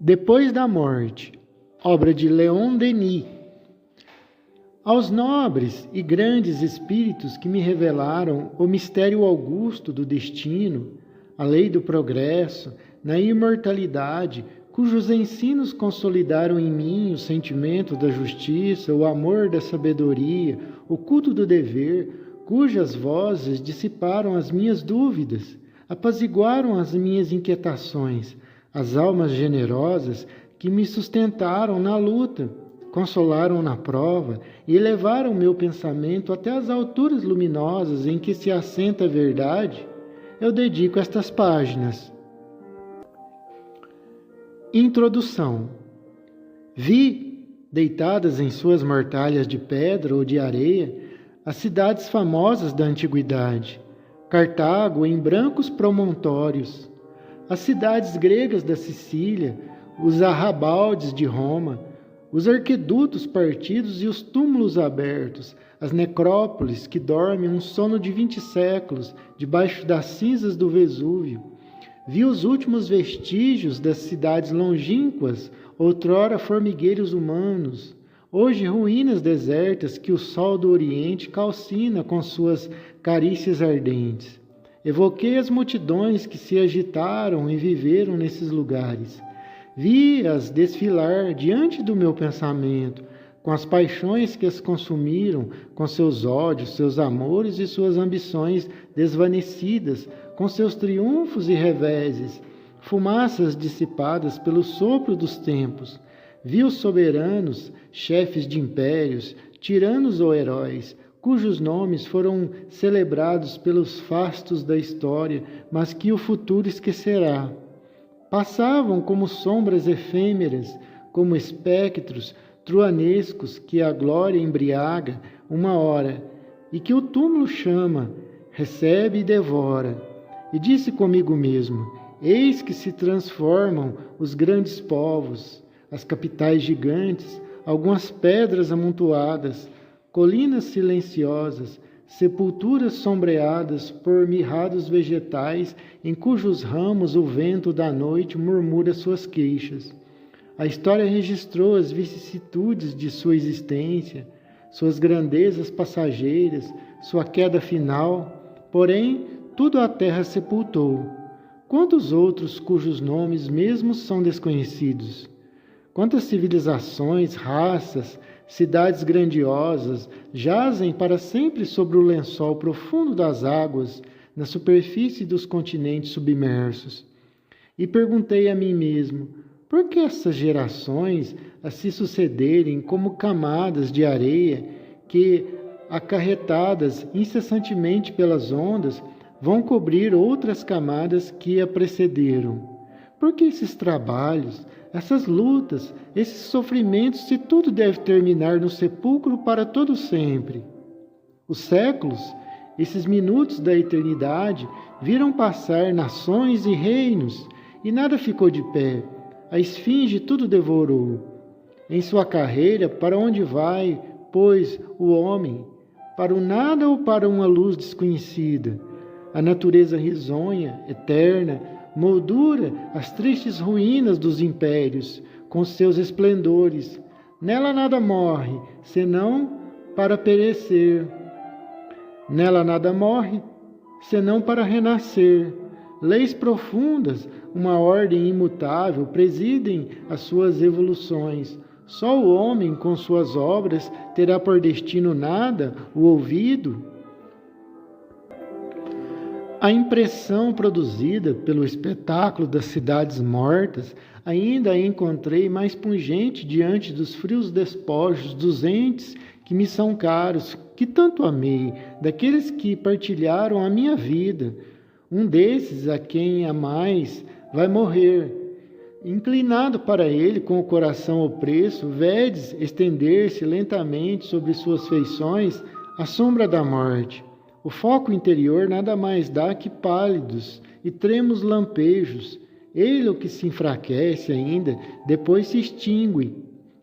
Depois da morte, obra de Leon Denis. Aos nobres e grandes espíritos que me revelaram o mistério augusto do destino, a lei do progresso, na imortalidade, cujos ensinos consolidaram em mim o sentimento da justiça, o amor da sabedoria, o culto do dever, cujas vozes dissiparam as minhas dúvidas, apaziguaram as minhas inquietações, as almas generosas que me sustentaram na luta, consolaram na prova e elevaram meu pensamento até as alturas luminosas em que se assenta a verdade, eu dedico estas páginas. Introdução. Vi, deitadas em suas mortalhas de pedra ou de areia, as cidades famosas da antiguidade, Cartago em brancos promontórios, as cidades gregas da Sicília, os arrabaldes de Roma, os arquedutos partidos e os túmulos abertos, as necrópolis que dormem um sono de 20 séculos debaixo das cinzas do Vesúvio. Vi os últimos vestígios das cidades longínquas, outrora formigueiros humanos, hoje ruínas desertas que o sol do Oriente calcina com suas carícias ardentes. Evoquei as multidões que se agitaram e viveram nesses lugares. Vi-as desfilar diante do meu pensamento, com as paixões que as consumiram, com seus ódios, seus amores e suas ambições desvanecidas, com seus triunfos e reveses, fumaças dissipadas pelo sopro dos tempos. Vi os soberanos, chefes de impérios, tiranos ou heróis, cujos nomes foram celebrados pelos fastos da história, mas que o futuro esquecerá. Passavam como sombras efêmeras, como espectros truanescos que a glória embriaga uma hora, e que o túmulo chama, recebe e devora. E disse comigo mesmo: eis que se transformam os grandes povos, as capitais gigantes, algumas pedras amontoadas, colinas silenciosas, sepulturas sombreadas por mirrados vegetais em cujos ramos o vento da noite murmura suas queixas. A história registrou as vicissitudes de sua existência, suas grandezas passageiras, sua queda final, porém tudo a terra sepultou. Quantos outros cujos nomes mesmos são desconhecidos? Quantas civilizações, raças, cidades grandiosas jazem para sempre sobre o lençol profundo das águas, na superfície dos continentes submersos. E perguntei a mim mesmo, por que essas gerações a se sucederem como camadas de areia que, acarretadas incessantemente pelas ondas, vão cobrir outras camadas que a precederam? Por que esses trabalhos, essas lutas, esses sofrimentos, se tudo deve terminar no sepulcro para todo sempre? Os séculos, esses minutos da eternidade, viram passar nações e reinos, e nada ficou de pé. A esfinge tudo devorou. Em sua carreira, para onde vai, pois, o homem? Para o nada ou para uma luz desconhecida? A natureza risonha, eterna, moldura as tristes ruínas dos impérios, com seus esplendores. Nela nada morre, senão para perecer. Nela nada morre, senão para renascer. Leis profundas, uma ordem imutável, presidem as suas evoluções. Só o homem, com suas obras, terá por destino nada, o ouvido. A impressão produzida pelo espetáculo das cidades mortas ainda a encontrei mais pungente diante dos frios despojos dos entes que me são caros, que tanto amei, daqueles que partilharam a minha vida. Um desses, a quem amais, vai morrer. Inclinado para ele, com o coração opresso, vedes estender-se lentamente sobre suas feições a sombra da morte. O foco interior nada mais dá que pálidos e tremos lampejos. Ele o que se enfraquece ainda, depois se extingue.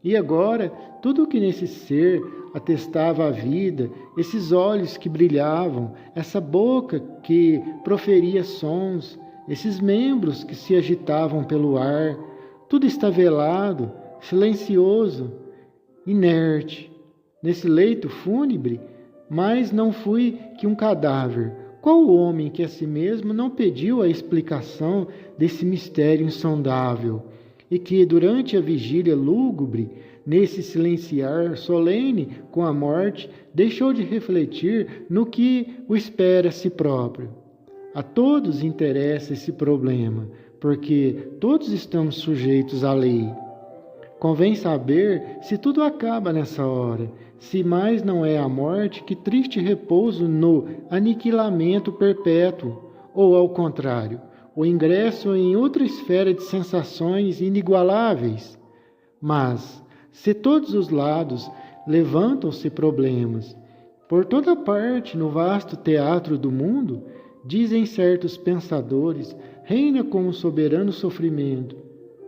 E agora, tudo o que nesse ser atestava a vida, esses olhos que brilhavam, essa boca que proferia sons, esses membros que se agitavam pelo ar, Tudo está velado, silencioso, inerte. Nesse leito fúnebre, mas não fui que um cadáver. Qual o homem que a si mesmo não pediu a explicação desse mistério insondável e que, durante a vigília lúgubre, nesse silenciar solene com a morte, deixou de refletir no que o espera a si próprio? A todos interessa esse problema, porque todos estamos sujeitos à lei. Convém saber se tudo acaba nessa hora, se mais não é a morte que triste repouso no aniquilamento perpétuo, ou ao contrário, o ingresso em outra esfera de sensações inigualáveis. Mas, se todos os lados levantam-se problemas, por toda parte no vasto teatro do mundo, dizem certos pensadores, reina como soberano sofrimento.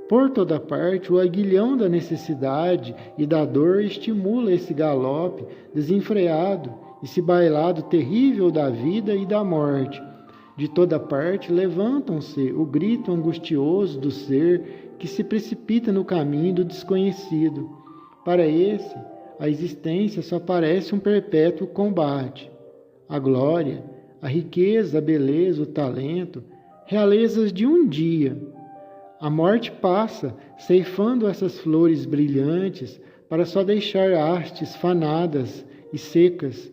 Por toda parte, o aguilhão da necessidade e da dor estimula esse galope desenfreado, esse bailado terrível da vida e da morte. De toda parte levantam-se o grito angustioso do ser que se precipita no caminho do desconhecido. Para esse, a existência só parece um perpétuo combate. A glória, a riqueza, a beleza, o talento, realezas de um dia. A morte passa, ceifando essas flores brilhantes, para só deixar hastes fanadas e secas.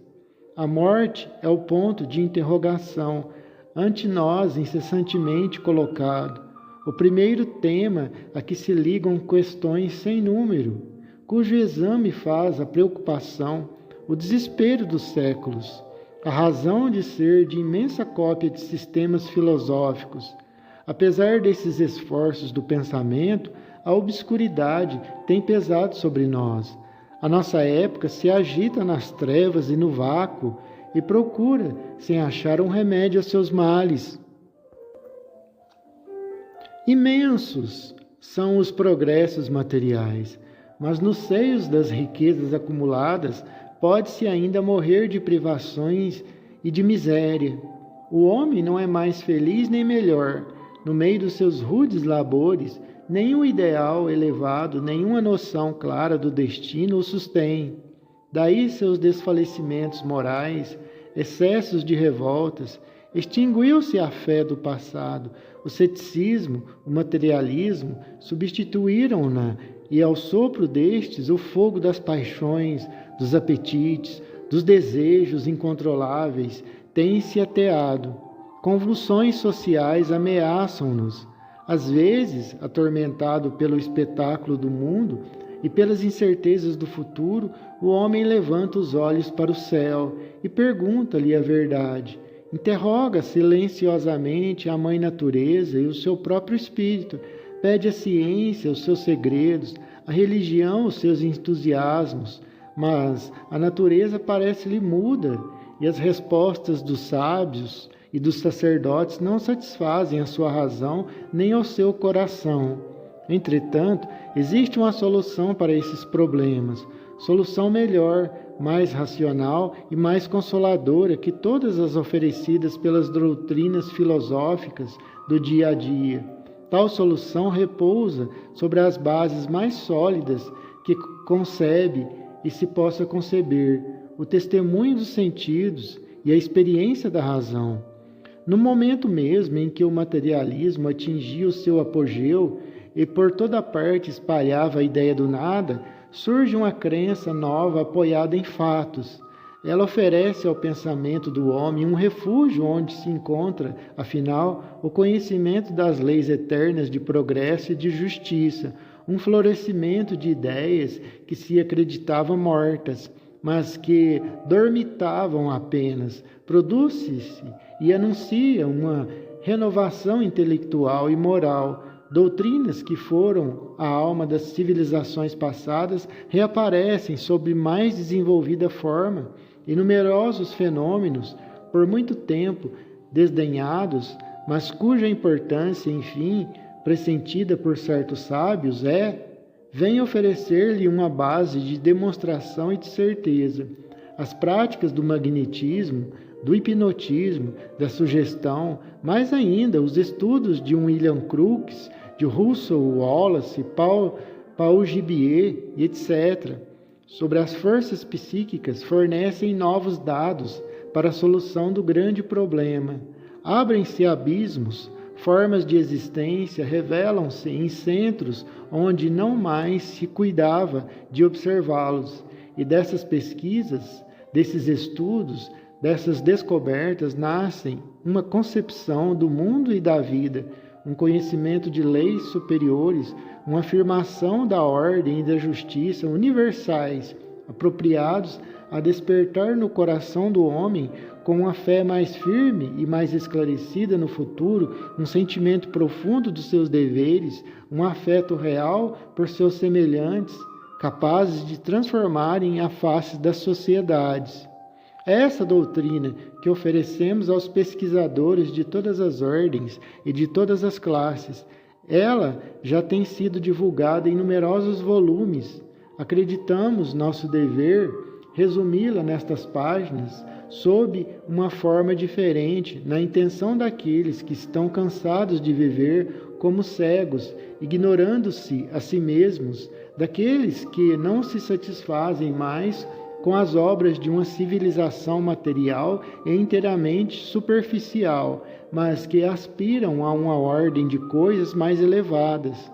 A morte é o ponto de interrogação, ante nós incessantemente colocado, o primeiro tema a que se ligam questões sem número, cujo exame faz a preocupação, o desespero dos séculos, a razão de ser de imensa cópia de sistemas filosóficos. Apesar desses esforços do pensamento, a obscuridade tem pesado sobre nós. A nossa época se agita nas trevas e no vácuo e procura, sem achar um remédio a seus males. Imensos são os progressos materiais, mas nos seios das riquezas acumuladas pode-se ainda morrer de privações e de miséria. O homem não é mais feliz nem melhor. No meio dos seus rudes labores, nenhum ideal elevado, nenhuma noção clara do destino o sustém. Daí seus desfalecimentos morais, excessos de revoltas, extinguiu-se a fé do passado, o ceticismo, o materialismo substituíram-na, e ao sopro destes o fogo das paixões, dos apetites, dos desejos incontroláveis tem-se ateado. Convulsões sociais ameaçam-nos. Às vezes, atormentado pelo espetáculo do mundo e pelas incertezas do futuro, o homem levanta os olhos para o céu e pergunta-lhe a verdade. Interroga silenciosamente a Mãe Natureza e o seu próprio espírito. Pede a ciência os seus segredos, a religião os seus entusiasmos. Mas a natureza parece-lhe muda e as respostas dos sábios e dos sacerdotes não satisfazem a sua razão nem ao seu coração. Entretanto, existe uma solução para esses problemas, solução melhor, mais racional e mais consoladora que todas as oferecidas pelas doutrinas filosóficas do dia a dia. Tal solução repousa sobre as bases mais sólidas que concebe e se possa conceber, o testemunho dos sentidos e a experiência da razão. No momento mesmo em que o materialismo atingia o seu apogeu e por toda parte espalhava a ideia do nada, surge uma crença nova apoiada em fatos. Ela oferece ao pensamento do homem um refúgio onde se encontra, afinal, o conhecimento das leis eternas de progresso e de justiça, um florescimento de ideias que se acreditavam mortas, mas que dormitavam apenas. Produz-se e anuncia uma renovação intelectual e moral. Doutrinas que foram a alma das civilizações passadas reaparecem sob mais desenvolvida forma, e numerosos fenômenos, por muito tempo desdenhados, mas cuja importância, enfim, pressentida por certos sábios, vem oferecer-lhe uma base de demonstração e de certeza. As práticas do magnetismo, do hipnotismo, da sugestão, mais ainda os estudos de um William Crookes, de Russell Wallace, Paul Gibier, etc., sobre as forças psíquicas fornecem novos dados para a solução do grande problema. Abrem-se abismos, formas de existência revelam-se em centros onde não mais se cuidava de observá-los. E dessas pesquisas, desses estudos, dessas descobertas nascem uma concepção do mundo e da vida, um conhecimento de leis superiores, uma afirmação da ordem e da justiça universais, apropriados a despertar no coração do homem, com uma fé mais firme e mais esclarecida no futuro, um sentimento profundo dos seus deveres, um afeto real por seus semelhantes, capazes de transformarem a face das sociedades. É essa doutrina que oferecemos aos pesquisadores de todas as ordens e de todas as classes. Ela já tem sido divulgada em numerosos volumes. Acreditamos nosso dever resumi-la nestas páginas sob uma forma diferente, na intenção daqueles que estão cansados de viver como cegos, ignorando-se a si mesmos, daqueles que não se satisfazem mais com as obras de uma civilização material e inteiramente superficial, mas que aspiram a uma ordem de coisas mais elevadas.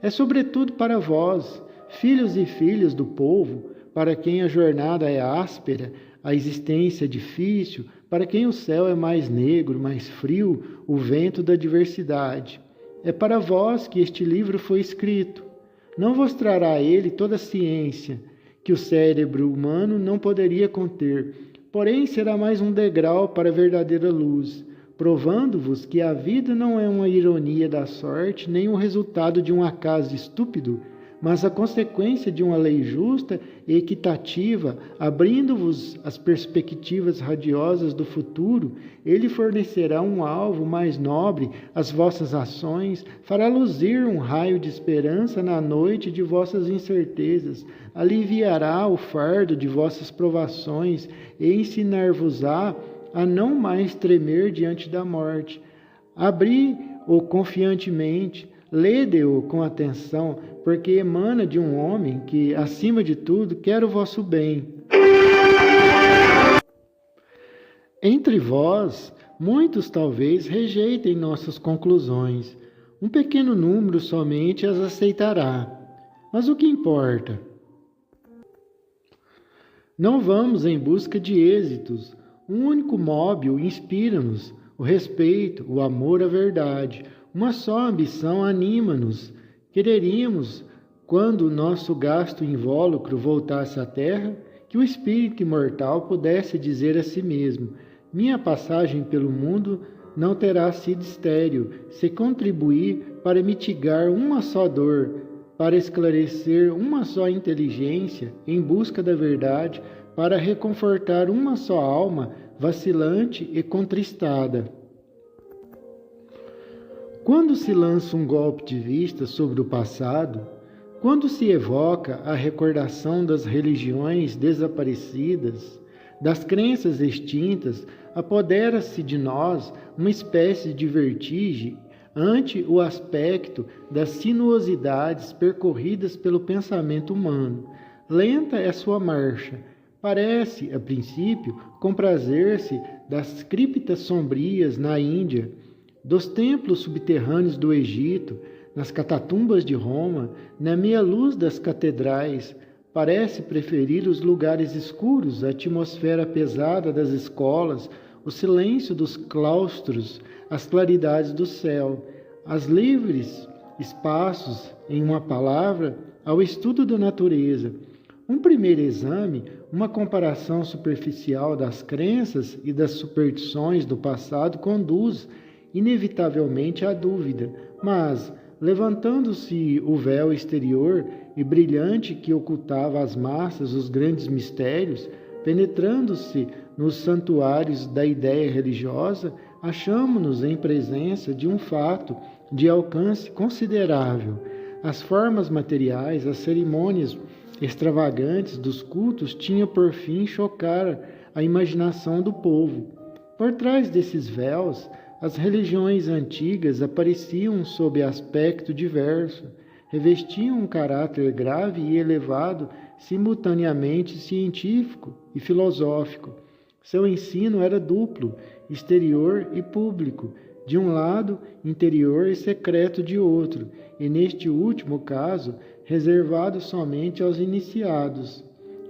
É sobretudo para vós, filhos e filhas do povo, para quem a jornada é áspera, a existência difícil, para quem o céu é mais negro, mais frio, o vento da diversidade. É para vós que este livro foi escrito. Não vos trará ele toda a ciência que o cérebro humano não poderia conter, porém será mais um degrau para a verdadeira luz, provando-vos que a vida não é uma ironia da sorte, nem o resultado de um acaso estúpido, mas a consequência de uma lei justa e equitativa, abrindo-vos as perspectivas radiosas do futuro. Ele fornecerá um alvo mais nobre às vossas ações, fará luzir um raio de esperança na noite de vossas incertezas, aliviará o fardo de vossas provações e ensinar-vos-á a não mais tremer diante da morte. Abri-o confiantemente, lede-o com atenção, porque emana de um homem que, acima de tudo, quer o vosso bem. Entre vós, muitos talvez rejeitem nossas conclusões. Um pequeno número somente as aceitará. Mas o que importa? Não vamos em busca de êxitos. Um único móvel inspira-nos, o respeito, o amor à verdade. Uma só ambição anima-nos. Quereríamos, quando o nosso gasto invólucro voltasse à terra, que o espírito imortal pudesse dizer a si mesmo: minha passagem pelo mundo não terá sido estéril, se contribuir para mitigar uma só dor, para esclarecer uma só inteligência em busca da verdade, para reconfortar uma só alma vacilante e contristada. Quando se lança um golpe de vista sobre o passado, quando se evoca a recordação das religiões desaparecidas, das crenças extintas, apodera-se de nós uma espécie de vertigem ante o aspecto das sinuosidades percorridas pelo pensamento humano. Lenta é sua marcha. Parece, a princípio, comprazer-se das criptas sombrias na Índia, dos templos subterrâneos do Egito, nas catatumbas de Roma, na meia-luz das catedrais. Parece preferir os lugares escuros, a atmosfera pesada das escolas, o silêncio dos claustros, as claridades do céu, as livres espaços, em uma palavra, ao estudo da natureza. Um primeiro exame, uma comparação superficial das crenças e das superstições do passado conduz inevitavelmente à dúvida, mas, levantando-se o véu exterior e brilhante que ocultava às massas os grandes mistérios, penetrando-se nos santuários da ideia religiosa, achamo-nos em presença de um fato de alcance considerável. As formas materiais, as cerimônias extravagantes dos cultos tinham por fim chocar a imaginação do povo. Por trás desses véus, as religiões antigas apareciam sob aspecto diverso, revestiam um caráter grave e elevado, simultaneamente científico e filosófico. Seu ensino era duplo, exterior e público, de um lado, interior e secreto de outro, e neste último caso, reservado somente aos iniciados.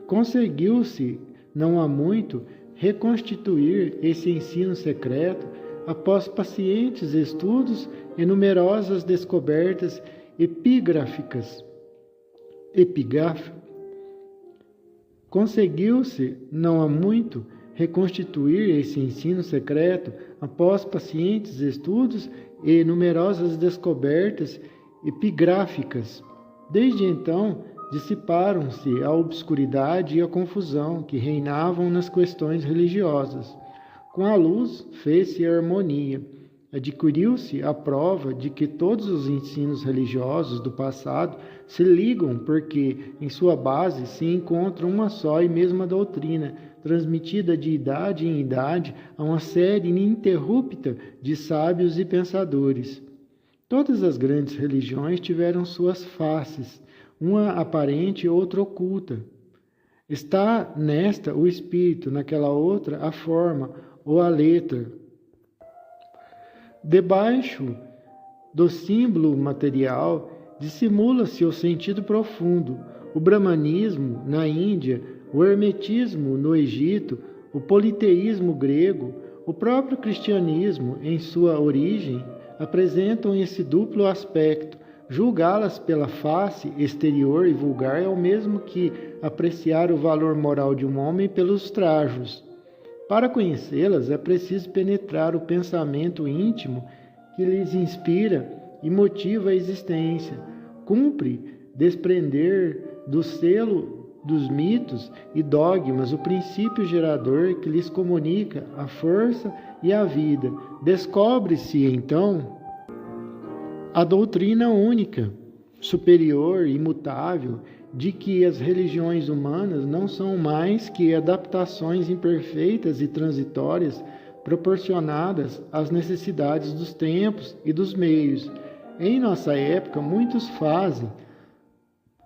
Conseguiu-se, não há muito, reconstituir esse ensino secreto após pacientes estudos e numerosas descobertas epigráficas. Conseguiu-se, não há muito, reconstituir esse ensino secreto após pacientes estudos e numerosas descobertas epigráficas. Desde então, dissiparam-se a obscuridade e a confusão que reinavam nas questões religiosas. Com a luz, fez-se a harmonia. Adquiriu-se a prova de que todos os ensinos religiosos do passado se ligam porque, em sua base, se encontra uma só e mesma doutrina, transmitida de idade em idade a uma série ininterrupta de sábios e pensadores. Todas as grandes religiões tiveram suas faces, uma aparente e outra oculta. Está nesta o espírito, naquela outra a forma ou a letra. Debaixo do símbolo material dissimula-se o sentido profundo. O brahmanismo na Índia, o hermetismo no Egito, o politeísmo grego, o próprio cristianismo em sua origem apresentam esse duplo aspecto. Julgá-las pela face exterior e vulgar é o mesmo que apreciar o valor moral de um homem pelos trajos. Para conhecê-las é preciso penetrar o pensamento íntimo que lhes inspira e motiva a existência. Cumpre desprender do selo dos mitos e dogmas o princípio gerador que lhes comunica a força e a vida. Descobre-se, então, a doutrina única, superior e imutável, de que as religiões humanas não são mais que adaptações imperfeitas e transitórias proporcionadas às necessidades dos tempos e dos meios. Em nossa época, muitos fazem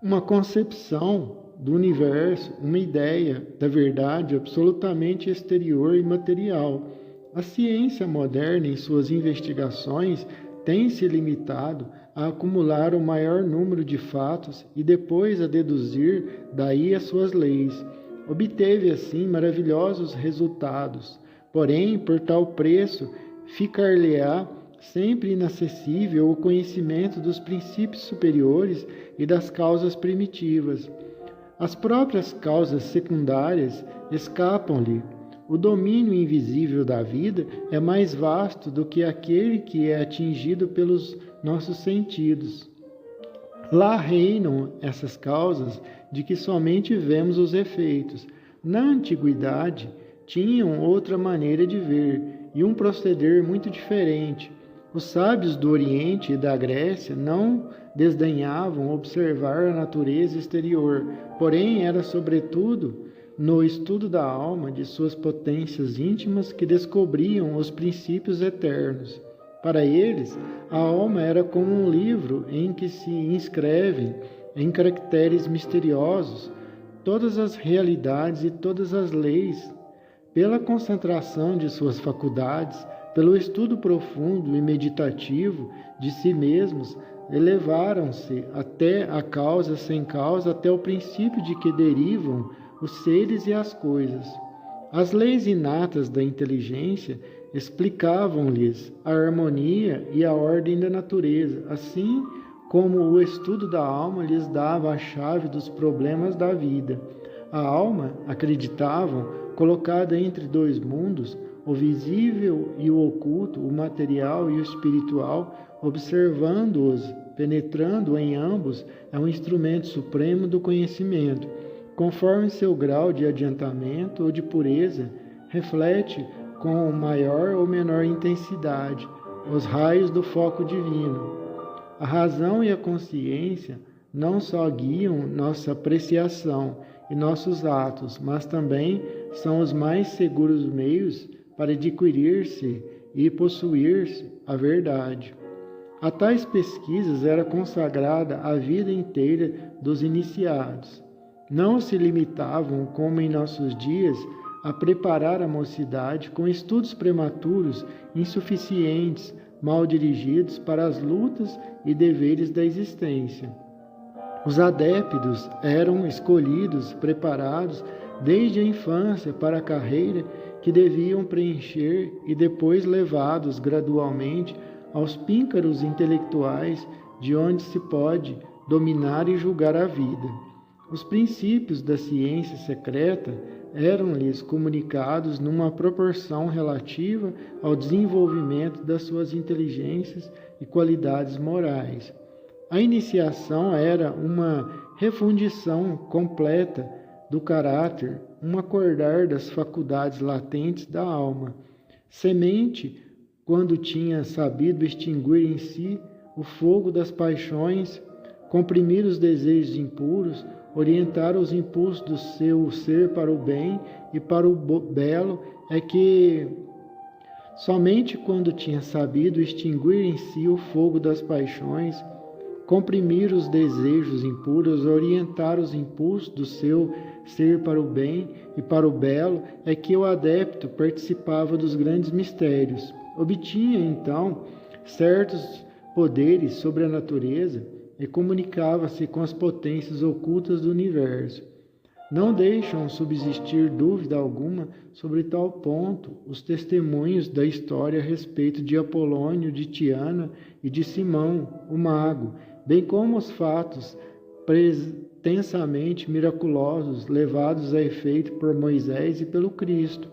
uma concepção do universo, uma ideia da verdade absolutamente exterior e material. A ciência moderna, em suas investigações, tem se limitado a acumular o maior número de fatos e depois a deduzir daí as suas leis. Obteve, assim, maravilhosos resultados. Porém, por tal preço, ficar-lhe-á sempre inacessível o conhecimento dos princípios superiores e das causas primitivas. As próprias causas secundárias escapam-lhe. O domínio invisível da vida é mais vasto do que aquele que é atingido pelos nossos sentidos. Lá reinam essas causas de que somente vemos os efeitos. Na antiguidade, tinham outra maneira de ver e um proceder muito diferente. Os sábios do Oriente e da Grécia não desdenhavam observar a natureza exterior, porém era sobretudo no estudo da alma, de suas potências íntimas, que descobriam os princípios eternos. Para eles, a alma era como um livro em que se inscrevem, em caracteres misteriosos, todas as realidades e todas as leis. Pela concentração de suas faculdades, pelo estudo profundo e meditativo de si mesmos, elevaram-se até a causa sem causa, até o princípio de que derivam os seres e as coisas. As leis inatas da inteligência explicavam-lhes a harmonia e a ordem da natureza, assim como o estudo da alma lhes dava a chave dos problemas da vida. A alma, acreditavam, colocada entre dois mundos, o visível e o oculto, o material e o espiritual, observando-os, penetrando em ambos, é um instrumento supremo do conhecimento. Conforme seu grau de adiantamento ou de pureza, reflete com maior ou menor intensidade os raios do foco divino. A razão e a consciência não só guiam nossa apreciação e nossos atos, mas também são os mais seguros meios para adquirir-se e possuir a verdade. A tais pesquisas era consagrada a vida inteira dos iniciados. Não se limitavam, como em nossos dias, a preparar a mocidade com estudos prematuros, insuficientes, mal dirigidos para as lutas e deveres da existência. Os adéptos eram escolhidos, preparados desde a infância para a carreira que deviam preencher e depois levados gradualmente aos píncaros intelectuais de onde se pode dominar e julgar a vida. Os princípios da ciência secreta eram-lhes comunicados numa proporção relativa ao desenvolvimento das suas inteligências e qualidades morais. A iniciação era uma refundição completa do caráter, um acordar das faculdades latentes da alma. Semente, quando tinha sabido extinguir em si o fogo das paixões, comprimir os desejos impuros, orientar os impulsos do seu ser para o bem e para o belo, é que somente quando tinha sabido extinguir em si o fogo das paixões, comprimir os desejos impuros, orientar os impulsos do seu ser para o bem e para o belo, é que o adepto participava dos grandes mistérios. Obtinha, então, certos poderes sobre a natureza e comunicava-se com as potências ocultas do universo. Não deixam subsistir dúvida alguma sobre tal ponto os testemunhos da história a respeito de Apolônio, de Tiana e de Simão, o mago, bem como os fatos pretensamente miraculosos levados a efeito por Moisés e pelo Cristo.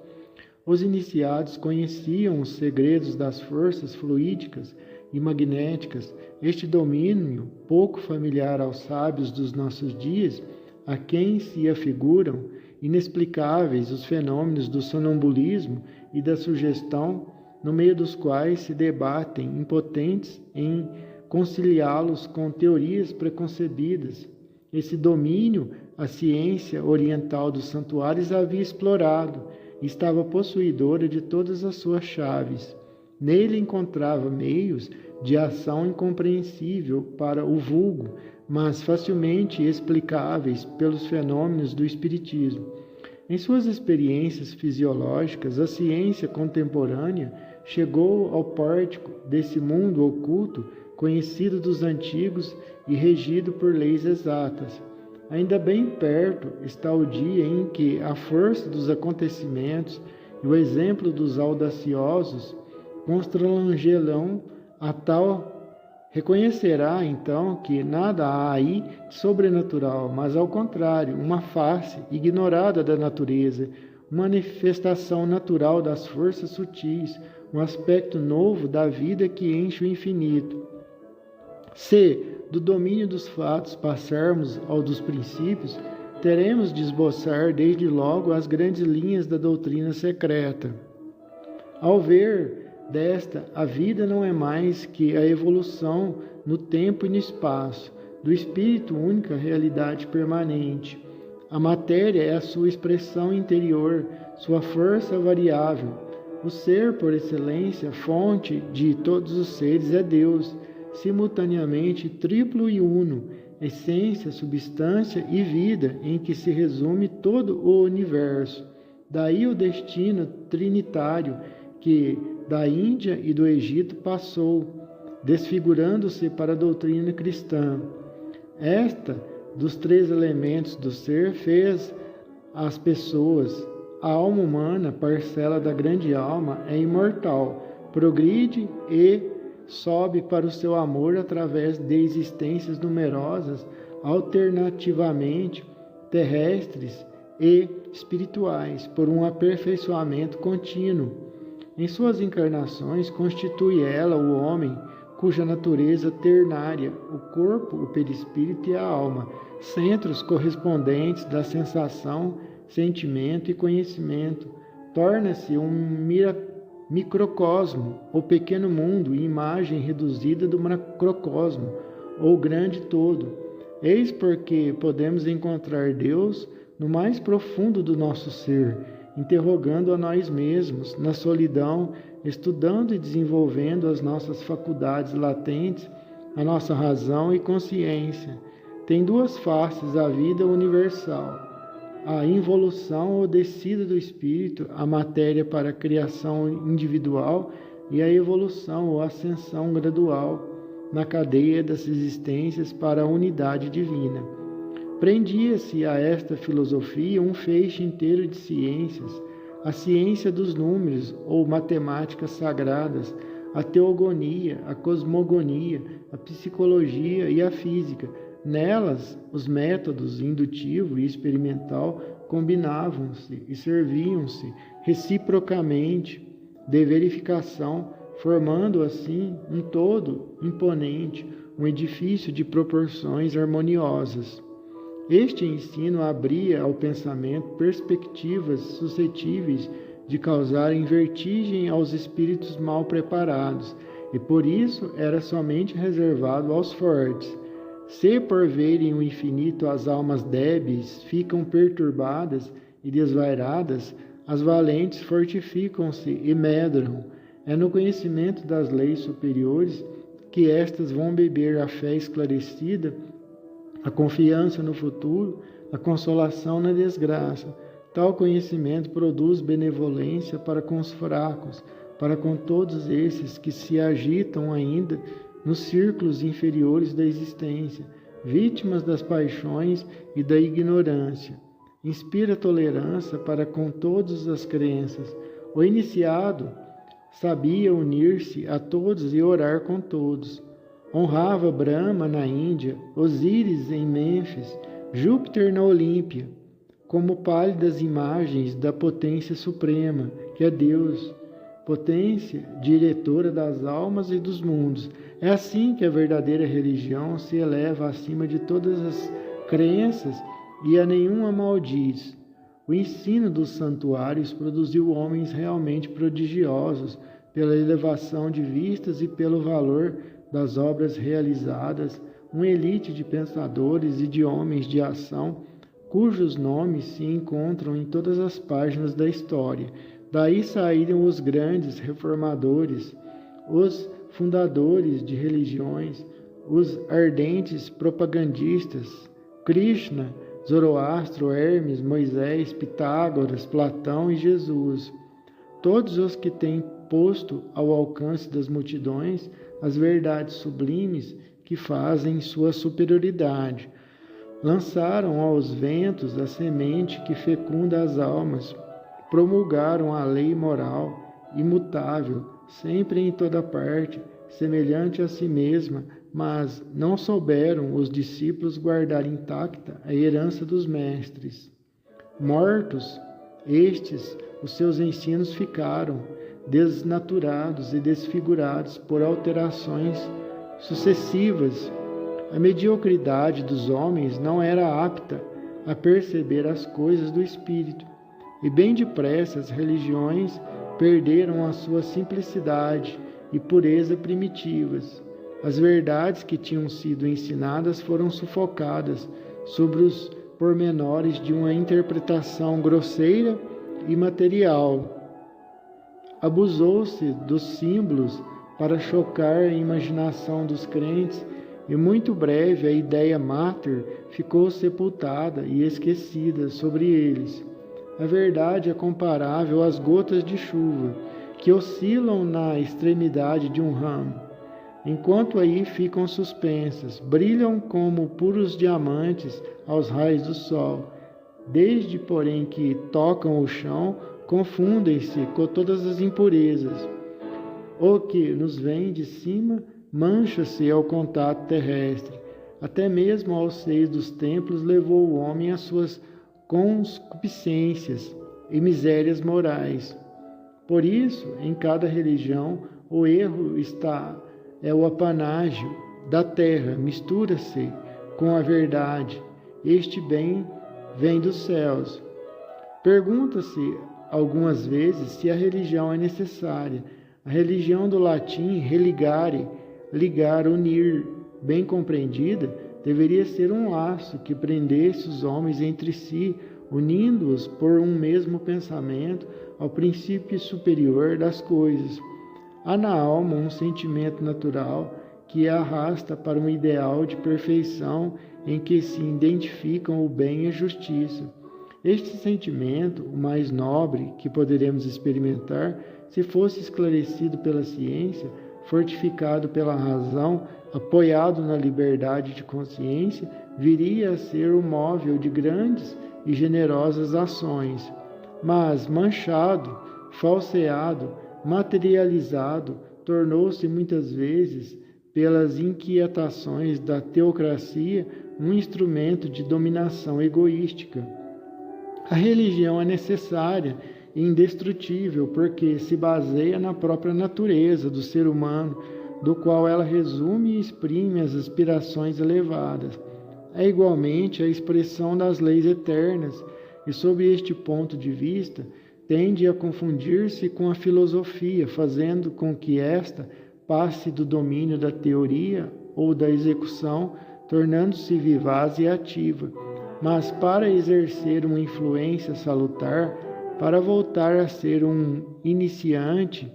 Os iniciados conheciam os segredos das forças fluídicas e magnéticas. Este domínio, pouco familiar aos sábios dos nossos dias, a quem se afiguram inexplicáveis os fenômenos do sonambulismo e da sugestão, no meio dos quais se debatem, impotentes em conciliá-los com teorias preconcebidas. Esse domínio a ciência oriental dos santuários havia explorado e estava possuidora de todas as suas chaves. Nele encontrava meios de ação incompreensível para o vulgo, mas facilmente explicáveis pelos fenômenos do espiritismo. Em suas experiências fisiológicas, a ciência contemporânea chegou ao pórtico desse mundo oculto, conhecido dos antigos e regido por leis exatas. Ainda bem perto está o dia em que a força dos acontecimentos e o exemplo dos audaciosos constrangerão a tal. Reconhecerá, então, que nada há aí de sobrenatural, mas, ao contrário, uma face ignorada da natureza, uma manifestação natural das forças sutis, um aspecto novo da vida que enche o infinito. Se, do domínio dos fatos, passarmos ao dos princípios, teremos de esboçar desde logo as grandes linhas da doutrina secreta. Ao ver desta, a vida não é mais que a evolução no tempo e no espaço, do espírito, única realidade permanente. A matéria é a sua expressão interior, sua força variável. O ser, por excelência, fonte de todos os seres, é Deus, simultaneamente triplo e uno, essência, substância e vida, em que se resume todo o universo. Daí o destino trinitário que da Índia e do Egito passou, desfigurando-se para a doutrina cristã. Esta, dos três elementos do ser, fez as pessoas. A alma humana, parcela da grande alma, é imortal, progride e sobe para o seu amor através de existências numerosas, alternativamente terrestres e espirituais, por um aperfeiçoamento contínuo. Em suas encarnações, constitui ela o homem, cuja natureza ternária, o corpo, o perispírito e a alma, centros correspondentes da sensação, sentimento e conhecimento, torna-se um microcosmo, ou pequeno mundo, imagem reduzida do macrocosmo, ou grande todo. Eis porque podemos encontrar Deus no mais profundo do nosso ser, interrogando a nós mesmos, na solidão, estudando e desenvolvendo as nossas faculdades latentes, a nossa razão e consciência. Tem duas faces a vida universal: a involução ou descida do espírito, a matéria para a criação individual, e a evolução ou ascensão gradual na cadeia das existências para a unidade divina. Prendia-se a esta filosofia um feixe inteiro de ciências: a ciência dos números ou matemáticas sagradas, a teogonia, a cosmogonia, a psicologia e a física. Nelas, os métodos indutivo e experimental combinavam-se e serviam-se reciprocamente de verificação, formando assim um todo imponente, um edifício de proporções harmoniosas. Este ensino abria ao pensamento perspectivas suscetíveis de causarem vertigem aos espíritos mal preparados, e por isso era somente reservado aos fortes. Se por verem o infinito as almas débeis ficam perturbadas e desvairadas, as valentes fortificam-se e medram. É no conhecimento das leis superiores que estas vão beber a fé esclarecida, a confiança no futuro, a consolação na desgraça. Tal conhecimento produz benevolência para com os fracos, para com todos esses que se agitam ainda nos círculos inferiores da existência, vítimas das paixões e da ignorância. Inspira tolerância para com todas as crenças. O iniciado sabia unir-se a todos e orar com todos. Honrava Brahma na Índia, Osíris em Mênfis, Júpiter na Olímpia, como pálidas imagens da potência suprema, que é Deus, potência diretora das almas e dos mundos. É assim que a verdadeira religião se eleva acima de todas as crenças e a nenhuma maldiz. O ensino dos santuários produziu homens realmente prodigiosos pela elevação de vistas e pelo valor das obras realizadas, uma elite de pensadores e de homens de ação, cujos nomes se encontram em todas as páginas da história. Daí saíram os grandes reformadores, os fundadores de religiões, os ardentes propagandistas: Krishna, Zoroastro, Hermes, Moisés, Pitágoras, Platão e Jesus. Todos os que têm posto ao alcance das multidões as verdades sublimes que fazem sua superioridade. Lançaram aos ventos a semente que fecunda as almas, promulgaram a lei moral, imutável, sempre em toda parte, semelhante a si mesma, mas não souberam os discípulos guardar intacta a herança dos mestres. Mortos, estes, os seus ensinos ficaram, desnaturados e desfigurados por alterações sucessivas. A mediocridade dos homens não era apta a perceber as coisas do espírito, e bem depressa as religiões perderam a sua simplicidade e pureza primitivas. As verdades que tinham sido ensinadas foram sufocadas sobre os pormenores de uma interpretação grosseira e material. Abusou-se dos símbolos para chocar a imaginação dos crentes, e muito breve a ideia máter ficou sepultada e esquecida sobre eles. A verdade é comparável às gotas de chuva, que oscilam na extremidade de um ramo. Enquanto aí ficam suspensas, brilham como puros diamantes aos raios do sol. Desde, porém, que tocam o chão, confundem-se com todas as impurezas. O que nos vem de cima mancha-se ao contato terrestre. Até mesmo aos seios dos templos levou o homem às suas concupiscências e misérias morais. Por isso, em cada religião, o erro é o apanágio da terra, mistura-se com a verdade. Este bem vem dos céus. Pergunta-se algumas vezes se a religião é necessária. A religião do latim religare, ligar, unir, bem compreendida, deveria ser um laço que prendesse os homens entre si, unindo-os por um mesmo pensamento ao princípio superior das coisas. Há na alma um sentimento natural que a arrasta para um ideal de perfeição em que se identificam o bem e a justiça. Este sentimento, o mais nobre que poderemos experimentar, se fosse esclarecido pela ciência, fortificado pela razão, apoiado na liberdade de consciência, viria a ser o móvel de grandes e generosas ações. Mas, manchado, falseado, materializado, tornou-se muitas vezes, pelas inquietações da teocracia, um instrumento de dominação egoística. A religião é necessária e indestrutível porque se baseia na própria natureza do ser humano, do qual ela resume e exprime as aspirações elevadas. É igualmente a expressão das leis eternas e, sob este ponto de vista, tende a confundir-se com a filosofia, fazendo com que esta passe do domínio da teoria ou da execução, tornando-se vivaz e ativa. Mas para exercer uma influência salutar, para voltar a ser um iniciante,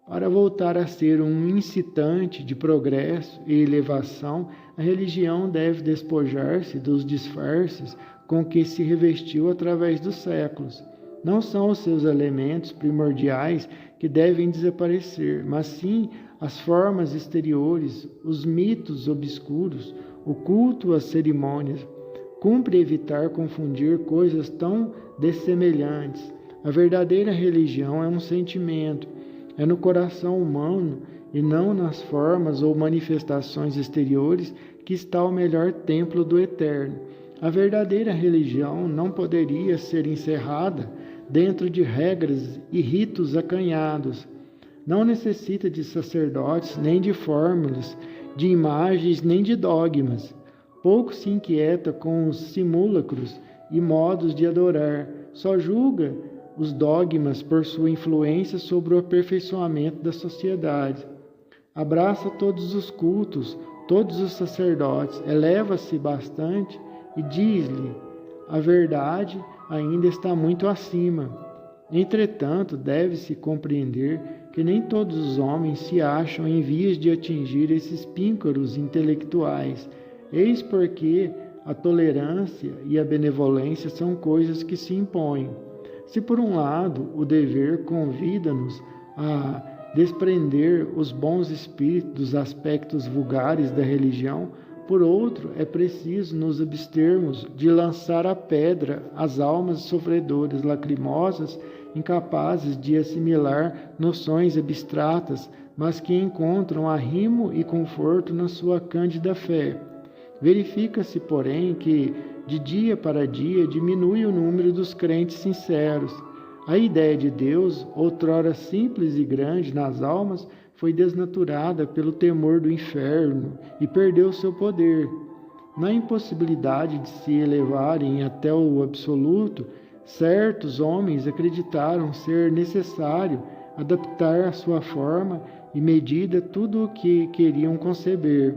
para voltar a ser um incitante de progresso e elevação, a religião deve despojar-se dos disfarces com que se revestiu através dos séculos. Não são os seus elementos primordiais que devem desaparecer, mas sim as formas exteriores, os mitos obscuros, o culto às cerimônias. Cumpre evitar confundir coisas tão dessemelhantes. A verdadeira religião é um sentimento, é no coração humano e não nas formas ou manifestações exteriores que está o melhor templo do Eterno. A verdadeira religião não poderia ser encerrada dentro de regras e ritos acanhados. Não necessita de sacerdotes, nem de fórmulas, de imagens, nem de dogmas. Pouco se inquieta com os simulacros e modos de adorar, só julga os dogmas por sua influência sobre o aperfeiçoamento da sociedade. Abraça todos os cultos, todos os sacerdotes, eleva-se bastante e diz-lhe: a verdade ainda está muito acima. Entretanto, deve-se compreender que nem todos os homens se acham em vias de atingir esses píncaros intelectuais. Eis porque a tolerância e a benevolência são coisas que se impõem. Se por um lado o dever convida-nos a desprender os bons espíritos dos aspectos vulgares da religião, por outro é preciso nos abstermos de lançar a pedra às almas sofredoras lacrimosas, incapazes de assimilar noções abstratas, mas que encontram arrimo e conforto na sua cândida fé. Verifica-se, porém, que, de dia para dia, diminui o número dos crentes sinceros. A ideia de Deus, outrora simples e grande nas almas, foi desnaturada pelo temor do inferno e perdeu seu poder. Na impossibilidade de se elevarem até o absoluto, certos homens acreditaram ser necessário adaptar à sua forma e medida tudo o que queriam conceber.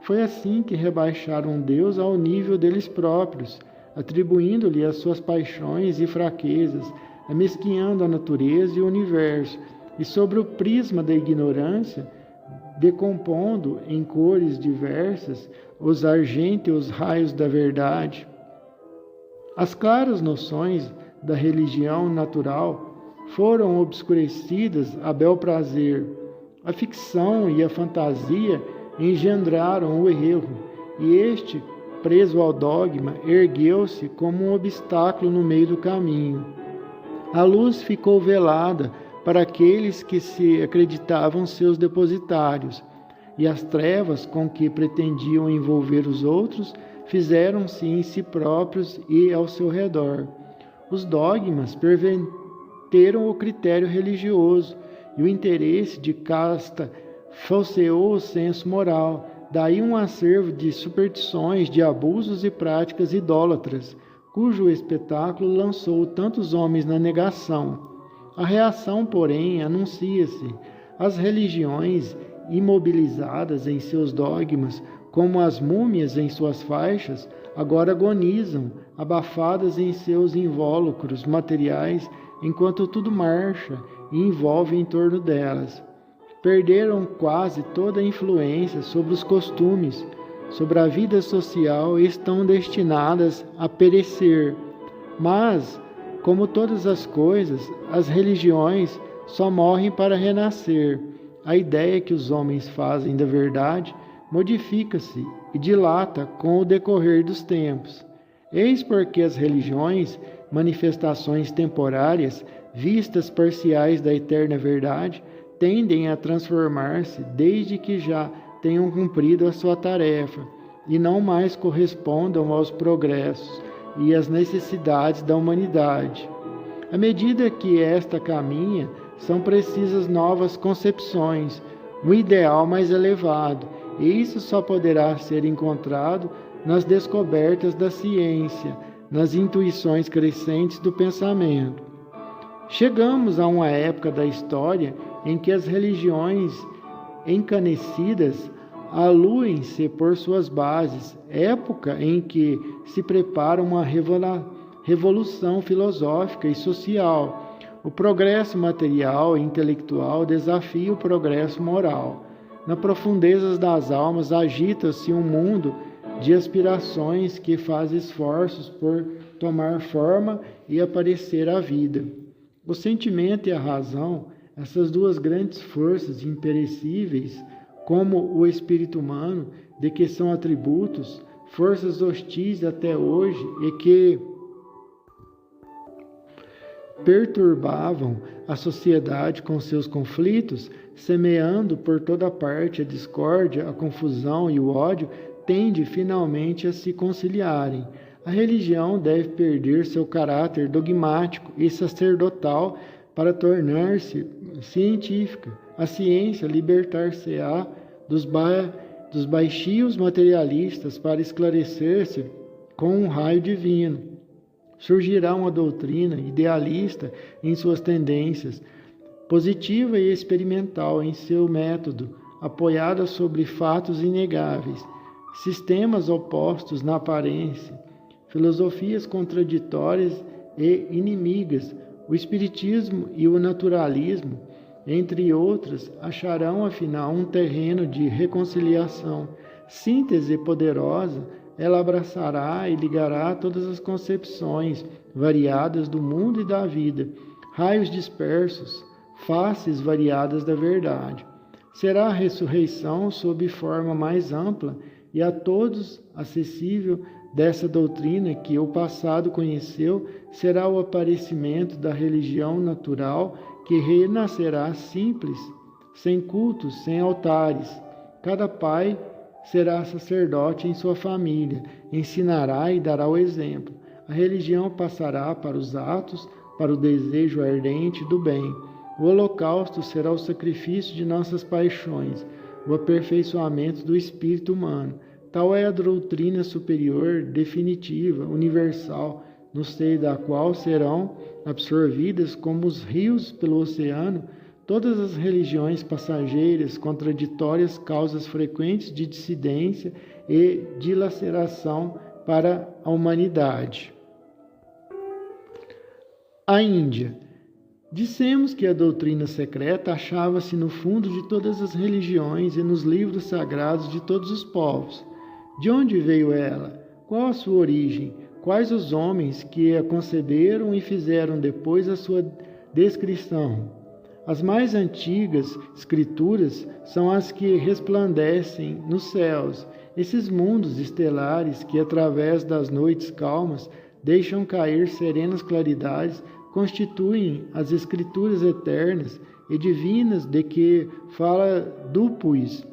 Foi assim que rebaixaram Deus ao nível deles próprios, atribuindo-lhe as suas paixões e fraquezas, amesquinhando a natureza e o universo, e sobre o prisma da ignorância, decompondo em cores diversas os argênteos raios da verdade. As claras noções da religião natural foram obscurecidas a bel prazer. A ficção e a fantasia engendraram o erro, e este, preso ao dogma, ergueu-se como um obstáculo no meio do caminho. A luz ficou velada para aqueles que se acreditavam seus depositários, e as trevas com que pretendiam envolver os outros fizeram-se em si próprios e ao seu redor. Os dogmas perverteram o critério religioso, e o interesse de casta falseou o senso moral. Daí um acervo de superstições, de abusos e práticas idólatras, cujo espetáculo lançou tantos homens na negação. A reação, porém, anuncia-se. As religiões, imobilizadas em seus dogmas, como as múmias em suas faixas, agora agonizam, abafadas em seus invólucros materiais, enquanto tudo marcha e envolve em torno delas. Perderam quase toda a influência sobre os costumes, sobre a vida social e estão destinadas a perecer. Mas, como todas as coisas, as religiões só morrem para renascer. A ideia que os homens fazem da verdade modifica-se e dilata com o decorrer dos tempos. Eis porque as religiões, manifestações temporárias, vistas parciais da eterna verdade, tendem a transformar-se desde que já tenham cumprido a sua tarefa e não mais correspondam aos progressos e às necessidades da humanidade. À medida que esta caminha, são precisas novas concepções, um ideal mais elevado, e isso só poderá ser encontrado nas descobertas da ciência, nas intuições crescentes do pensamento. Chegamos a uma época da história em que as religiões encanecidas aluem-se por suas bases, época em que se prepara uma revolução filosófica e social. O progresso material e intelectual desafia o progresso moral. Nas profundezas das almas agita-se um mundo de aspirações que faz esforços por tomar forma e aparecer à vida. O sentimento e a razão, essas duas grandes forças imperecíveis, como o espírito humano, de que são atributos, forças hostis até hoje e que perturbavam a sociedade com seus conflitos, semeando por toda parte a discórdia, a confusão e o ódio, tende finalmente a se conciliarem. A religião deve perder seu caráter dogmático e sacerdotal para tornar-se científica. A ciência libertar-se-á dos baixios materialistas para esclarecer-se com um raio divino. Surgirá uma doutrina idealista em suas tendências, positiva e experimental em seu método, apoiada sobre fatos inegáveis, sistemas opostos na aparência, filosofias contraditórias e inimigas. O espiritismo e o naturalismo, entre outras, acharão afinal um terreno de reconciliação. Síntese poderosa, ela abraçará e ligará todas as concepções variadas do mundo e da vida, raios dispersos, faces variadas da verdade. Será a ressurreição sob forma mais ampla e a todos acessível dessa doutrina que o passado conheceu, será o aparecimento da religião natural que renascerá simples, sem cultos, sem altares. Cada pai será sacerdote em sua família, ensinará e dará o exemplo. A religião passará para os atos, para o desejo ardente do bem. O holocausto será o sacrifício de nossas paixões, o aperfeiçoamento do espírito humano. Tal é a doutrina superior, definitiva, universal, no seio da qual serão absorvidas como os rios pelo oceano todas as religiões passageiras, contraditórias, causas frequentes de dissidência e dilaceração para a humanidade. A Índia. Dissemos que a doutrina secreta achava-se no fundo de todas as religiões e nos livros sagrados de todos os povos. De onde veio ela? Qual a sua origem? Quais os homens que a conceberam e fizeram depois a sua descrição? As mais antigas escrituras são as que resplandecem nos céus, esses mundos estelares que, através das noites calmas, deixam cair serenas claridades, constituem as escrituras eternas e divinas de que fala Dupuis.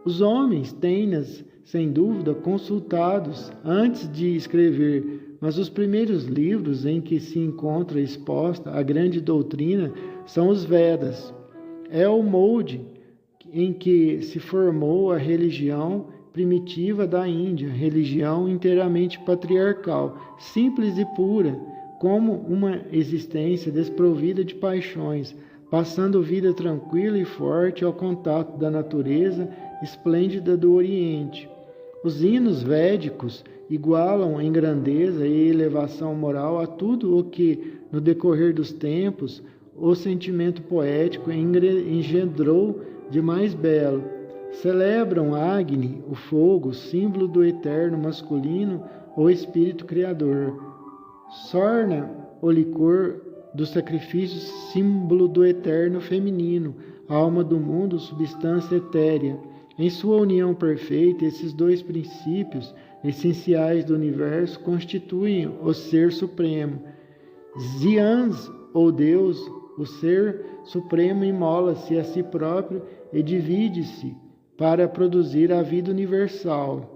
Os homens têm-nas, sem dúvida, consultados antes de escrever, mas os primeiros livros em que se encontra exposta a grande doutrina são os Vedas. É o molde em que se formou a religião primitiva da Índia, religião inteiramente patriarcal, simples e pura, como uma existência desprovida de paixões, passando vida tranquila e forte ao contato da natureza esplêndida do Oriente. Os hinos védicos igualam em grandeza e elevação moral a tudo o que, no decorrer dos tempos, o sentimento poético engendrou de mais belo. Celebram Agni, o fogo, símbolo do eterno masculino ou espírito criador. Sorna, o licor do sacrifício, símbolo do eterno feminino, alma do mundo, substância etérea. Em sua união perfeita, esses dois princípios essenciais do universo constituem o Ser Supremo. Zians, ou Deus, o Ser Supremo, imola-se a si próprio e divide-se para produzir a vida universal.